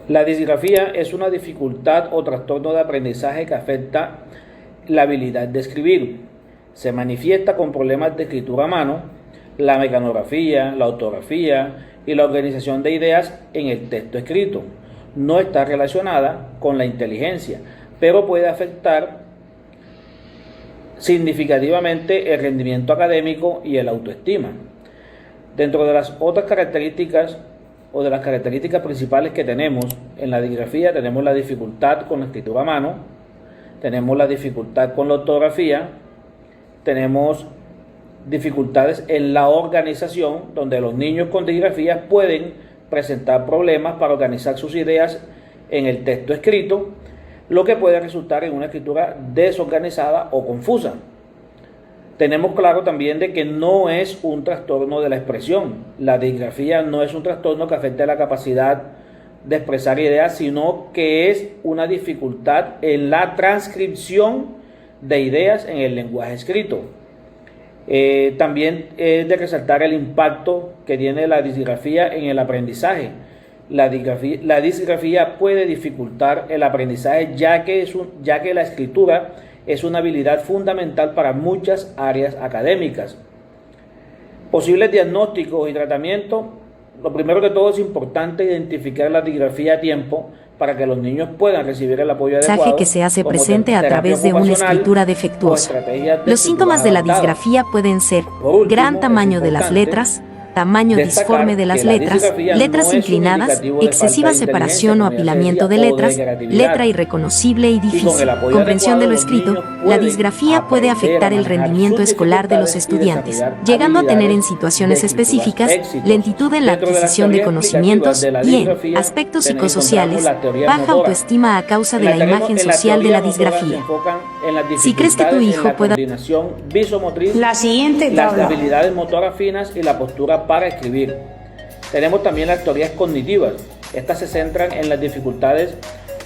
La disgrafía es una dificultad o trastorno de aprendizaje que afecta la habilidad de escribir. Se manifiesta con problemas de escritura a mano, la mecanografía, la ortografía y la organización de ideas en el texto escrito. No está relacionada con la inteligencia, pero puede afectar significativamente el rendimiento académico y el autoestima. Dentro de las otras características o de las características principales que tenemos en la disgrafía, tenemos la dificultad con la escritura a mano, tenemos la dificultad con la ortografía, tenemos dificultades en la organización, donde los niños con disgrafía pueden presentar problemas para organizar sus ideas en el texto escrito, lo que puede resultar en una escritura desorganizada o confusa. Tenemos claro también de que no es un trastorno de la expresión. La disgrafía no es un trastorno que afecte la capacidad de expresar ideas, sino que es una dificultad en la transcripción de ideas en el lenguaje escrito. También es de resaltar el impacto que tiene la disgrafía en el aprendizaje. La disgrafía puede dificultar el aprendizaje ya que la escritura es una habilidad fundamental para muchas áreas académicas. Posibles diagnósticos y tratamientos. Lo primero que todo es importante identificar la disgrafía a tiempo para que los niños puedan recibir el apoyo adecuado. Que se hace presente a través de una escritura defectuosa. Los síntomas de la disgrafía pueden ser gran tamaño de las letras, tamaño disforme de las letras, letras inclinadas, excesiva separación o apilamiento de letras, letra irreconocible y difícil, comprensión de lo escrito. La disgrafía puede afectar el rendimiento escolar de los estudiantes, llegando a tener en situaciones específicas lentitud en la adquisición de conocimientos y, en aspectos psicosociales, baja autoestima a causa de la imagen social de la disgrafía. Si crees que tu hijo pueda... La siguiente tabla. Las habilidades motoras finas y la postura para escribir. Tenemos también las teorías cognitivas. Estas se centran en las dificultades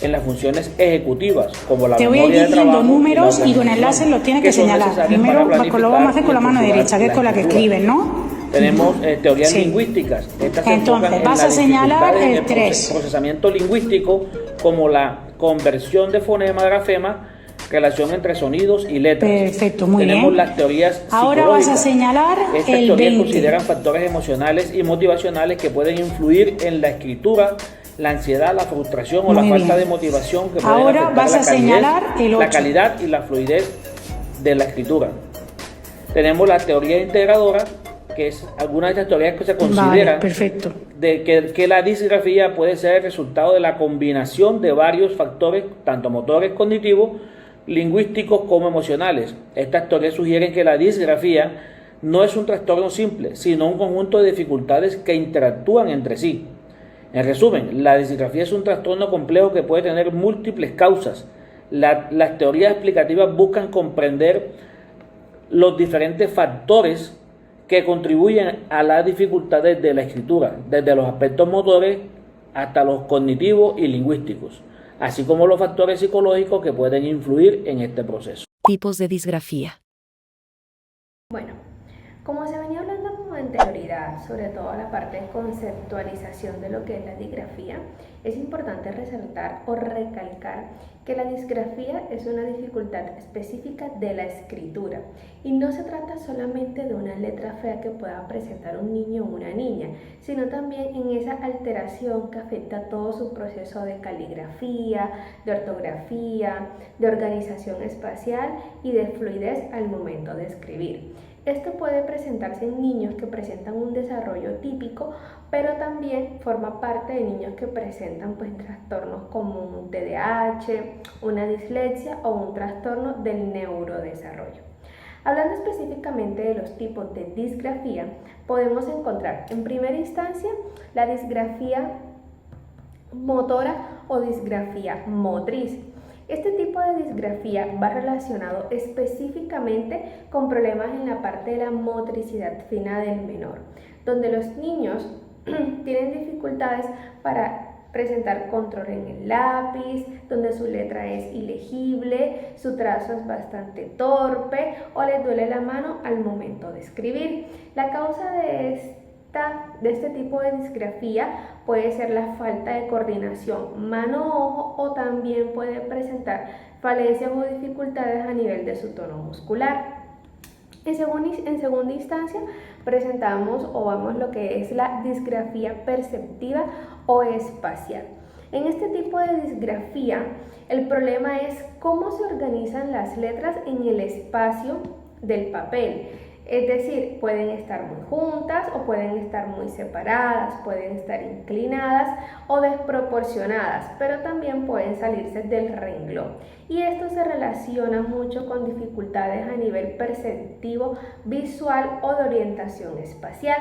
en las funciones ejecutivas, como la memoria de trabajo. Te voy a ir diciendo números y con enlaces los tienes que señalar. Primero lo vamos a hacer con la mano derecha, que es con la que escriben, ¿no? Tenemos teorías lingüísticas. Entonces, vas a señalar el 3. Procesamiento lingüístico, como la conversión de fonema a grafema, relación entre sonidos y letras. Perfecto, muy Tenemos bien. las teorías ahora vas a señalar Estas el teorías 20. consideran factores emocionales y motivacionales que pueden influir en la escritura, la ansiedad, la frustración o la falta de motivación que pueden ahora afectar vas a señalar el 8. la calidad y la fluidez de la escritura. Tenemos la teoría integradora, que es alguna de estas teorías que se considera de que la disgrafía puede ser el resultado de la combinación de varios factores, tanto motores, cognitivos, lingüísticos como emocionales. Estas teorías sugieren que la disgrafía no es un trastorno simple, sino un conjunto de dificultades que interactúan entre sí. En resumen, la disgrafía es un trastorno complejo que puede tener múltiples causas. Las teorías explicativas buscan comprender los diferentes factores que contribuyen a las dificultades de la escritura, desde los aspectos motores hasta los cognitivos y lingüísticos, así como los factores psicológicos que pueden influir en este proceso. Tipos de disgrafía. Bueno, como se venía hablando con anterioridad, sobre todo la parte de conceptualización de lo que es la disgrafía, es importante resaltar o recalcar que la disgrafía es una dificultad específica de la escritura y no se trata solamente de una letra fea que pueda presentar un niño o una niña, sino también en esa alteración que afecta todo su proceso de caligrafía, de ortografía, de organización espacial y de fluidez al momento de escribir. Esto puede presentarse en niños que presentan un desarrollo típico, pero también forma parte de niños que presentan trastornos como un TDAH, una dislexia o un trastorno del neurodesarrollo. Hablando específicamente de los tipos de disgrafía, podemos encontrar en primera instancia la disgrafía motora o disgrafía motriz. Este tipo de disgrafía va relacionado específicamente con problemas en la parte de la motricidad fina del menor, donde los niños tienen dificultades para presentar control en el lápiz, donde su letra es ilegible, su trazo es bastante torpe o les duele la mano al momento de escribir. La causa de este tipo de disgrafía puede ser la falta de coordinación mano-ojo o también puede presentar falencias o dificultades a nivel de su tono muscular. En segunda instancia, presentamos o vemos lo que es la disgrafía perceptiva o espacial. En este tipo de disgrafía, el problema es cómo se organizan las letras en el espacio del papel. Es decir, pueden estar muy juntas o pueden estar muy separadas, pueden estar inclinadas o desproporcionadas, pero también pueden salirse del renglón. Y esto se relaciona mucho con dificultades a nivel perceptivo, visual o de orientación espacial.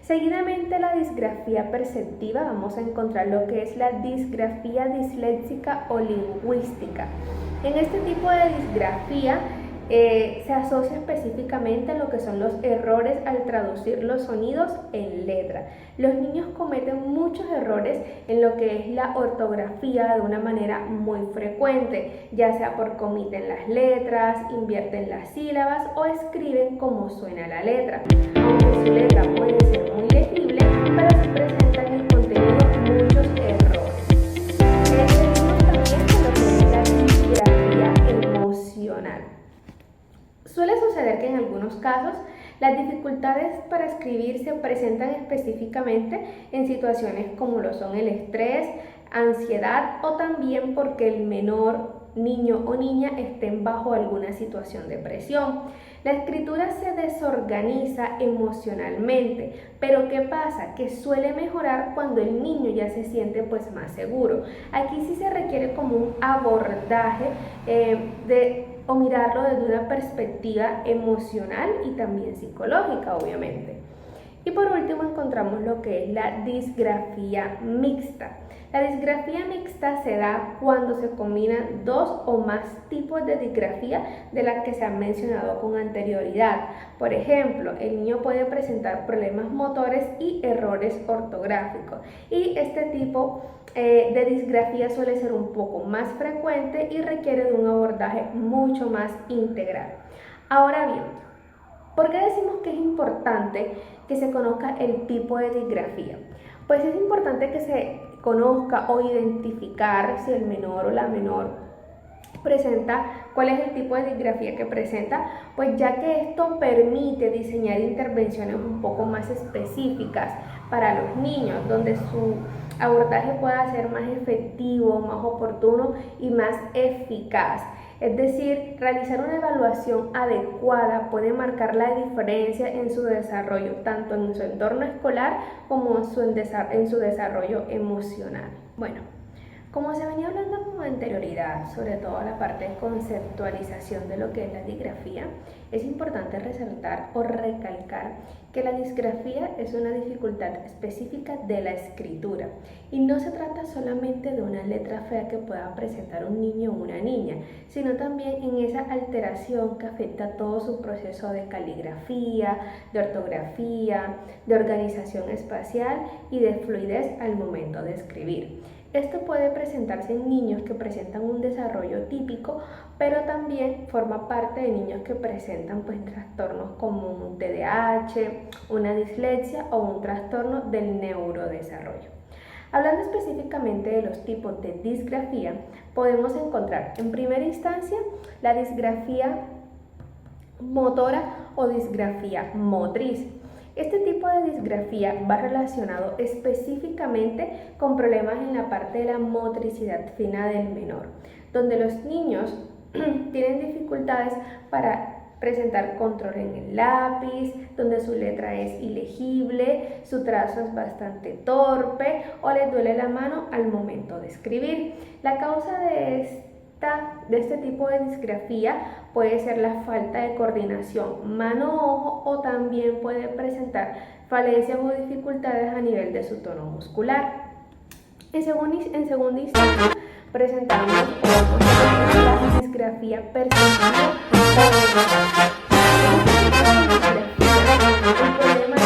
Seguidamente la disgrafía perceptiva vamos a encontrar lo que es la disgrafía disléxica o lingüística. En este tipo de disgrafía se asocia específicamente a lo que son los errores al traducir los sonidos en letra. Los niños cometen muchos errores en lo que es la ortografía de una manera muy frecuente, ya sea porque omiten las letras, invierten las sílabas o escriben como suena la letra. Aunque su letra puede ser muy legible, pero se presentan en el contenido muchos errores. También con lo que es la disgrafía emocional. Suele suceder que en algunos casos las dificultades para escribir se presentan específicamente en situaciones como lo son el estrés, ansiedad o también porque el menor niño o niña estén bajo alguna situación de presión. La escritura se desorganiza emocionalmente, pero ¿qué pasa? Que suele mejorar cuando el niño ya se siente pues más seguro. Aquí sí se requiere como un abordaje o mirarlo desde una perspectiva emocional y también psicológica, obviamente. Y por último encontramos lo que es la disgrafía mixta. La disgrafía mixta se da cuando se combinan dos o más tipos de disgrafía de las que se han mencionado con anterioridad. Por ejemplo, el niño puede presentar problemas motores y errores ortográficos. Y este tipo de disgrafía suele ser un poco más frecuente y requiere de un abordaje mucho más integral. Ahora bien, ¿por qué decimos que es importante que se conozca el tipo de disgrafía? Pues es importante que se conozca o identificar si el menor o la menor presenta, cuál es el tipo de disgrafía que presenta, pues ya que esto permite diseñar intervenciones un poco más específicas para los niños, donde su abordaje pueda ser más efectivo, más oportuno y más eficaz. Es decir, realizar una evaluación adecuada puede marcar la diferencia en su desarrollo, tanto en su entorno escolar como en su desarrollo emocional. Bueno, como se venía hablando con anterioridad, sobre todo la parte de conceptualización de lo que es la disgrafía, es importante resaltar o recalcar que la disgrafía es una dificultad específica de la escritura y no se trata solamente de una letra fea que pueda presentar un niño o una niña, sino también en esa alteración que afecta todo su proceso de caligrafía, de ortografía, de organización espacial y de fluidez al momento de escribir. Esto puede presentarse en niños que presentan un desarrollo típico, pero también forma parte de niños que presentan trastornos como un TDAH, una dislexia o un trastorno del neurodesarrollo. Hablando específicamente de los tipos de disgrafía, podemos encontrar en primera instancia la disgrafía motora o disgrafía motriz. Este tipo de disgrafía va relacionado específicamente con problemas en la parte de la motricidad fina del menor, donde los niños tienen dificultades para presentar control en el lápiz, donde su letra es ilegible, su trazo es bastante torpe o les duele la mano al momento de escribir. La causa de este tipo de disgrafía puede ser la falta de coordinación mano-ojo o también puede presentar falencias o dificultades a nivel de su tono muscular. En segunda instancia, presentamos la disgrafía perceptiva. El problema es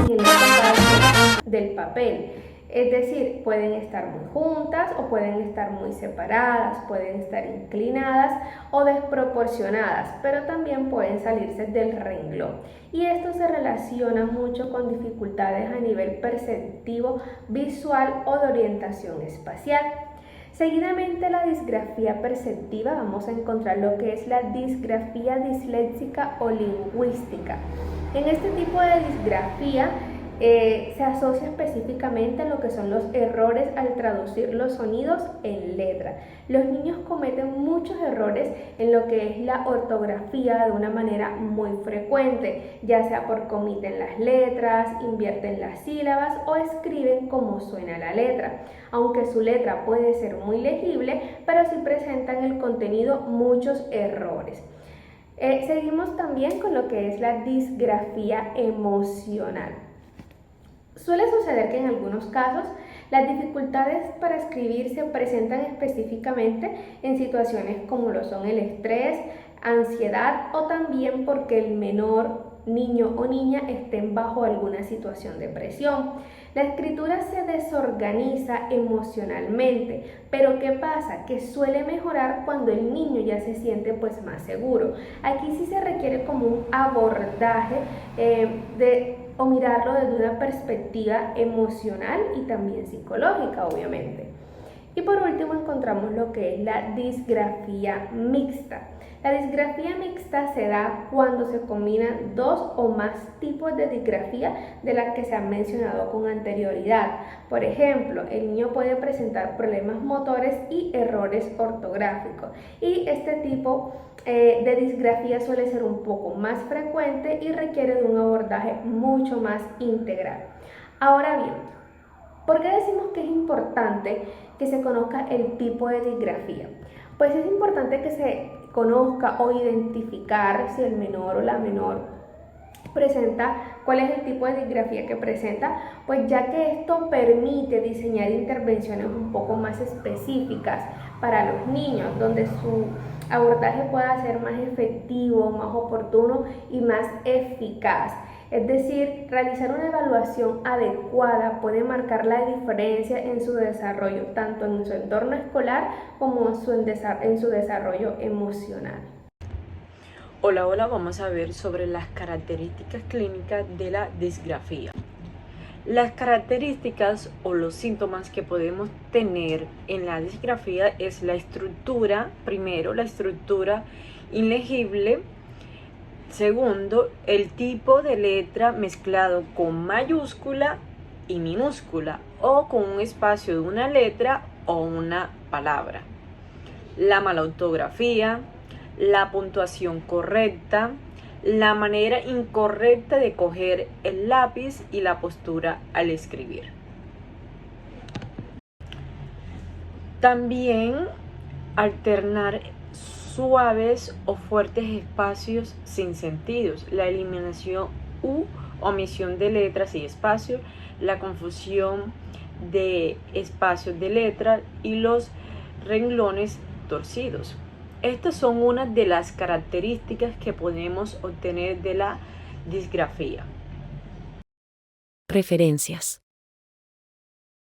el espacio del papel. Es decir, pueden estar muy juntas o pueden estar muy separadas, pueden estar inclinadas o desproporcionadas, pero también pueden salirse del renglón. Y esto se relaciona mucho con dificultades a nivel perceptivo, visual o de orientación espacial. Seguidamente, la disgrafía perceptiva, vamos a encontrar lo que es la disgrafía disléxica o lingüística. En este tipo de disgrafía se asocia específicamente a lo que son los errores al traducir los sonidos en letra. Los niños cometen muchos errores en lo que es la ortografía de una manera muy frecuente, ya sea porque omiten las letras, invierten las sílabas o escriben como suena la letra. Aunque su letra puede ser muy legible, pero sí presentan el contenido muchos errores. Seguimos también con lo que es la disgrafía emocional. Suele suceder que en algunos casos las dificultades para escribir se presentan específicamente en situaciones como lo son el estrés, ansiedad o también porque el menor niño o niña estén bajo alguna situación de presión. La escritura se desorganiza emocionalmente, pero ¿qué pasa? Que suele mejorar cuando el niño ya se siente pues más seguro. Aquí sí se requiere como un abordaje o mirarlo desde una perspectiva emocional y también psicológica, obviamente. Y por último encontramos lo que es la disgrafía mixta. La disgrafía mixta se da cuando se combinan dos o más tipos de disgrafía de las que se han mencionado con anterioridad. Por ejemplo, el niño puede presentar problemas motores y errores ortográficos. Y este tipo de disgrafía suele ser un poco más frecuente y requiere de un abordaje mucho más integral. Ahora bien, ¿por qué decimos que es importante que se conozca el tipo de disgrafía? Pues es importante que se conozca o identificar si el menor o la menor presenta, cuál es el tipo de disgrafía que presenta, pues ya que esto permite diseñar intervenciones un poco más específicas para los niños, donde su abordaje pueda ser más efectivo, más oportuno y más eficaz. Es decir, realizar una evaluación adecuada puede marcar la diferencia en su desarrollo, tanto en su entorno escolar como en su desarrollo emocional. Hola, vamos a ver sobre las características clínicas de la disgrafía. Las características o los síntomas que podemos tener en la disgrafía es la estructura, primero la estructura ilegible. Segundo, el tipo de letra mezclado con mayúscula y minúscula o con un espacio de una letra o una palabra. La mala ortografía, la puntuación correcta, la manera incorrecta de coger el lápiz y la postura al escribir. También alternar suaves o fuertes espacios sin sentidos, la eliminación u omisión de letras y espacios, la confusión de espacios de letras y los renglones torcidos. Estas son unas de las características que podemos obtener de la disgrafía. Referencias.